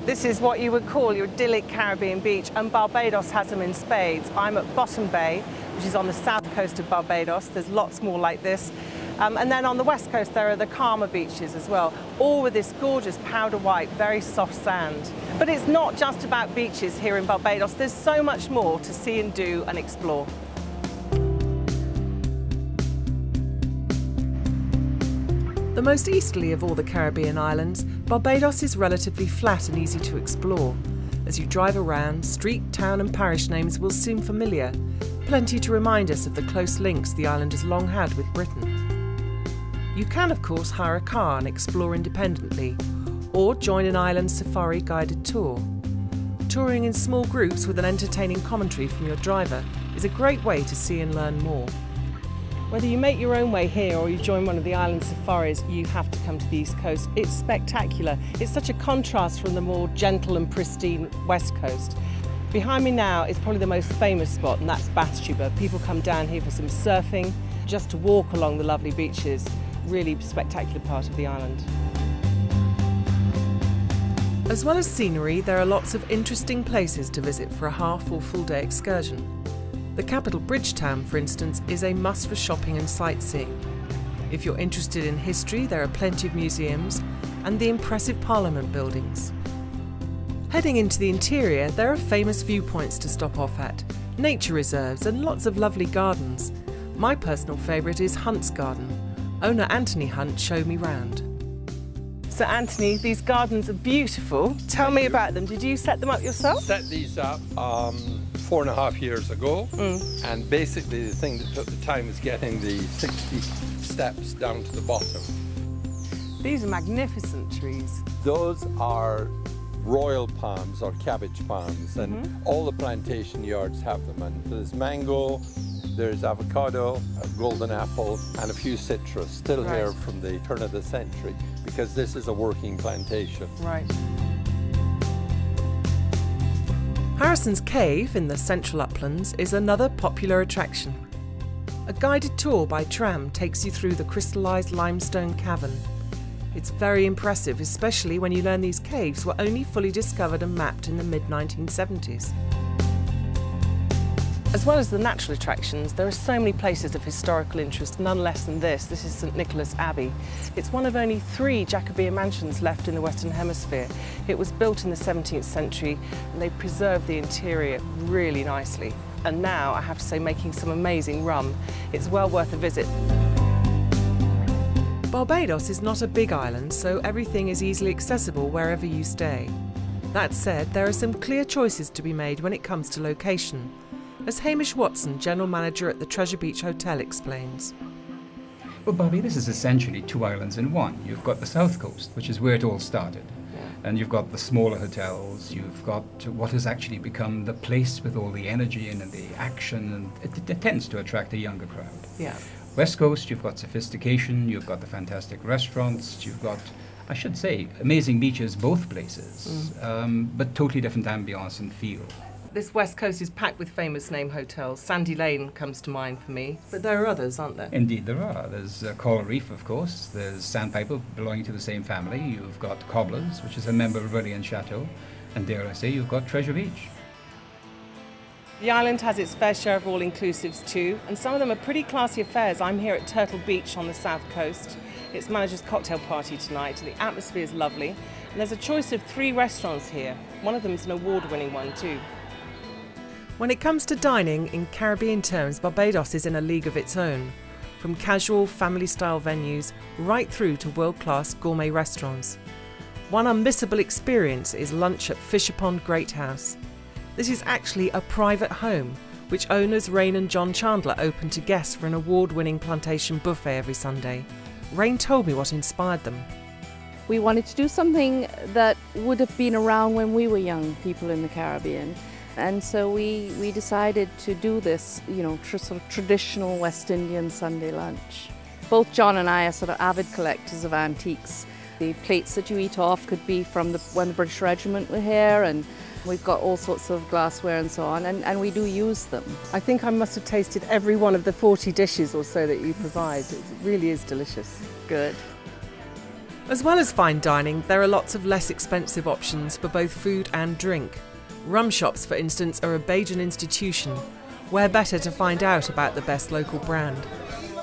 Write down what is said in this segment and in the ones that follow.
This is what you would call your idyllic Caribbean beach, and Barbados has them in spades. I'm at Bottom Bay, which is on the south coast of Barbados. There's lots more like this. And then on the west coast there are the calmer beaches as well, all with this gorgeous powder white, very soft sand. But it's not just about beaches here in Barbados. There's so much more to see and do and explore. The most easterly of all the Caribbean islands, Barbados is relatively flat and easy to explore. As you drive around, street, town and parish names will seem familiar, plenty to remind us of the close links the island has long had with Britain. You can, of course, hire a car and explore independently, or join an island safari guided tour. Touring in small groups with an entertaining commentary from your driver is a great way to see and learn more. Whether you make your own way here or you join one of the island safaris, you have to come to the East Coast. It's spectacular. It's such a contrast from the more gentle and pristine West Coast. Behind me now is probably the most famous spot, and that's Bathsheba. People come down here for some surfing, just to walk along the lovely beaches. Really spectacular part of the island. As well as scenery, there are lots of interesting places to visit for a half or full day excursion. The capital Bridgetown, for instance, is a must for shopping and sightseeing. If you're interested in history, there are plenty of museums and the impressive Parliament buildings. Heading into the interior, there are famous viewpoints to stop off at, nature reserves and lots of lovely gardens. My personal favourite is Hunt's Garden. Owner Anthony Hunt showed me round. So Anthony, these gardens are beautiful. Tell me about them. Did you set them up yourself? Set these up 4.5 years ago, and basically the thing that took the time was getting the 60 steps down to the bottom. These are magnificent trees. Those are royal palms or cabbage palms, and all the plantation yards have them. And there's mango, there's avocado, golden apple, and a few citrus still here from the turn of the century, because this is a working plantation. Right. Harrison's Cave in the central uplands is another popular attraction. A guided tour by tram takes you through the crystallised limestone cavern. It's very impressive, especially when you learn these caves were only fully discovered and mapped in the mid-1970s. As well as the natural attractions, there are so many places of historical interest, none less than this. This is St Nicholas Abbey. It's one of only 3 Jacobean mansions left in the Western Hemisphere. It was built in the 17th century and they preserved the interior really nicely. And now, I have to say, making some amazing rum. It's well worth a visit. Barbados is not a big island, so everything is easily accessible wherever you stay. That said, there are some clear choices to be made when it comes to location, as Hamish Watson, General Manager at the Treasure Beach Hotel, explains. Well, Barbados is essentially 2 islands in one. You've got the south coast, which is where it all started, and you've got the smaller hotels, you've got what has actually become the place with all the energy and the action, and it tends to attract a younger crowd. Yeah. West Coast, you've got sophistication, you've got the fantastic restaurants, you've got, I should say, amazing beaches both places, but totally different ambience and feel. This West Coast is packed with famous name hotels. Sandy Lane comes to mind for me, but there are others, aren't there? Indeed there are. There's Coral Reef, of course. There's Sandpiper, belonging to the same family. You've got Cobblers, which is a member of Brilliant Chateau. And dare I say, you've got Treasure Beach. The island has its fair share of all-inclusives too, and some of them are pretty classy affairs. I'm here at Turtle Beach on the south coast. It's manager's cocktail party tonight, and the atmosphere is lovely. And there's a choice of 3 restaurants here. One of them is an award-winning one too. When it comes to dining, in Caribbean terms, Barbados is in a league of its own, from casual, family-style venues right through to world-class gourmet restaurants. One unmissable experience is lunch at Fisher Pond Great House. This is actually a private home, which owners Rain and John Chandler open to guests for an award-winning plantation buffet every Sunday. Rain told me what inspired them. We wanted to do something that would have been around when we were young people in the Caribbean. And so we decided to do this, sort of traditional West Indian Sunday lunch. Both John and I are sort of avid collectors of antiques. The plates that you eat off could be from when the British Regiment were here, and we've got all sorts of glassware and so on, and we do use them. I think I must have tasted every one of the 40 dishes or so that you provide. It really is delicious. Good. As well as fine dining, there are lots of less expensive options for both food and drink. Rum shops, for instance, are a Bajan institution. Where better to find out about the best local brand?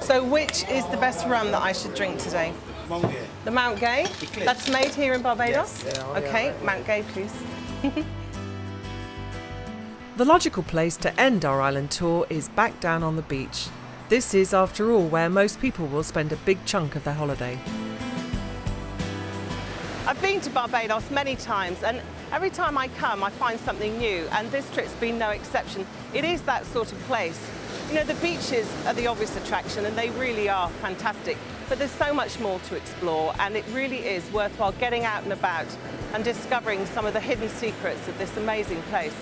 So which is the best rum that I should drink today? Mount Gay. The Mount Gay? That's made here in Barbados? Yes. Okay, Mount Gay, please. The logical place to end our island tour is back down on the beach. This is, after all, where most people will spend a big chunk of their holiday. I've been to Barbados many times, and every time I come I find something new, and this trip's been no exception. It is that sort of place. You know, the beaches are the obvious attraction and they really are fantastic, but there's so much more to explore, and it really is worthwhile getting out and about and discovering some of the hidden secrets of this amazing place.